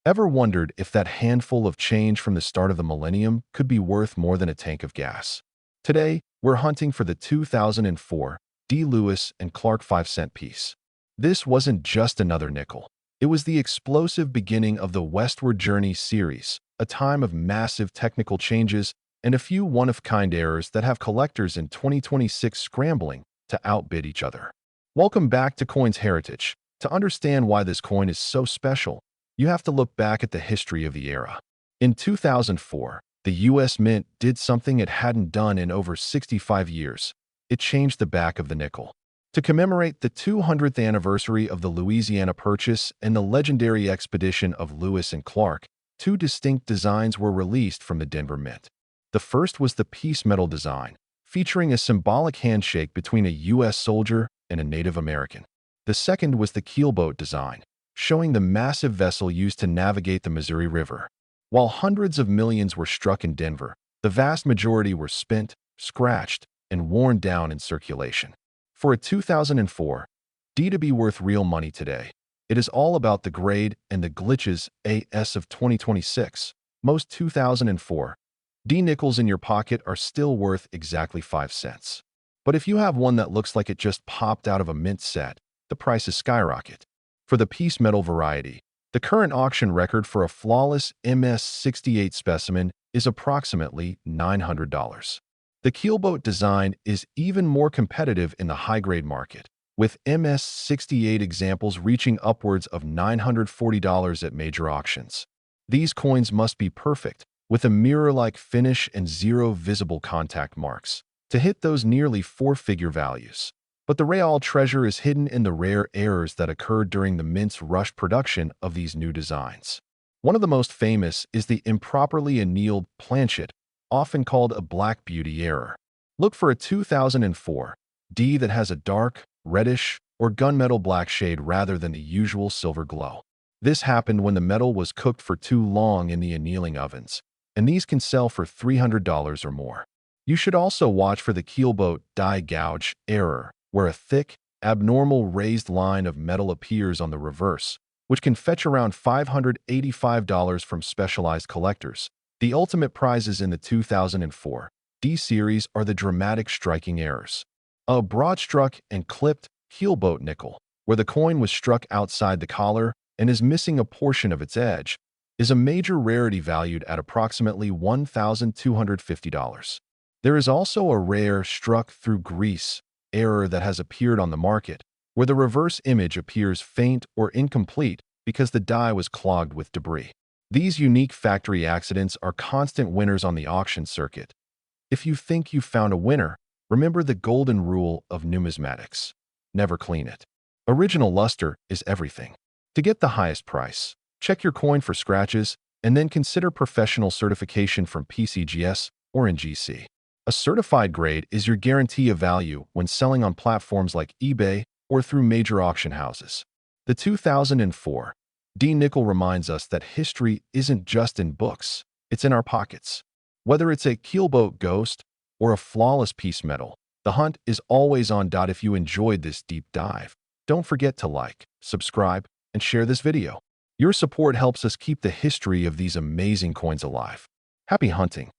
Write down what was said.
Ever wondered if that handful of change from the start of the millennium could be worth more than a tank of gas? Today, we're hunting for the 2004 D. Lewis and Clark 5-cent piece. This wasn't just another nickel. It was the explosive beginning of the Westward Journey series, a time of massive technical changes and a few one-of-kind errors that have collectors in 2026 scrambling to outbid each other. Welcome back to Coins Heritage. To understand why this coin is so special, you have to look back at the history of the era. In 2004, the U.S. Mint did something it hadn't done in over 65 years. It changed the back of the nickel. To commemorate the 200th anniversary of the Louisiana Purchase and the legendary expedition of Lewis and Clark, two distinct designs were released from the Denver Mint. The first was the piece metal design, featuring a symbolic handshake between a U.S. soldier and a Native American. The second was the keelboat design, showing the massive vessel used to navigate the Missouri River. While hundreds of millions were struck in Denver, the vast majority were spent, scratched, and worn down in circulation. For a 2004 D to be worth real money today, it is all about the grade and the glitches as of 2026. Most 2004 D nickels in your pocket are still worth exactly 5 cents. But if you have one that looks like it just popped out of a mint set, the prices skyrocket. For the piece metal variety, the current auction record for a flawless MS-68 specimen is approximately $900. The keelboat design is even more competitive in the high-grade market, with MS-68 examples reaching upwards of $940 at major auctions. These coins must be perfect, with a mirror-like finish and zero visible contact marks, to hit those nearly four-figure values. But the real treasure is hidden in the rare errors that occurred during the Mint's rushed production of these new designs. One of the most famous is the improperly annealed planchet, often called a black beauty error. Look for a 2004 D that has a dark, reddish, or gunmetal black shade rather than the usual silver glow. This happened when the metal was cooked for too long in the annealing ovens, and these can sell for $300 or more. You should also watch for the keelboat die gouge error, where a thick, abnormal raised line of metal appears on the reverse, which can fetch around $585 from specialized collectors. The ultimate prizes in the 2004 D series are the dramatic striking errors. A broad-struck and clipped keelboat nickel, where the coin was struck outside the collar and is missing a portion of its edge, is a major rarity valued at approximately $1,250. There is also a rare struck through grease error that has appeared on the market, where the reverse image appears faint or incomplete because the die was clogged with debris. These unique factory accidents are constant winners on the auction circuit. If you think you've found a winner, remember the golden rule of numismatics. Never clean it. Original luster is everything. To get the highest price, check your coin for scratches and then consider professional certification from PCGS or NGC. A certified grade is your guarantee of value when selling on platforms like eBay or through major auction houses. The 2004 D nickel reminds us that history isn't just in books, it's in our pockets. Whether it's a keelboat ghost or a flawless piece metal, the hunt is always on. If you enjoyed this deep dive, don't forget to like, subscribe, and share this video. Your support helps us keep the history of these amazing coins alive. Happy hunting!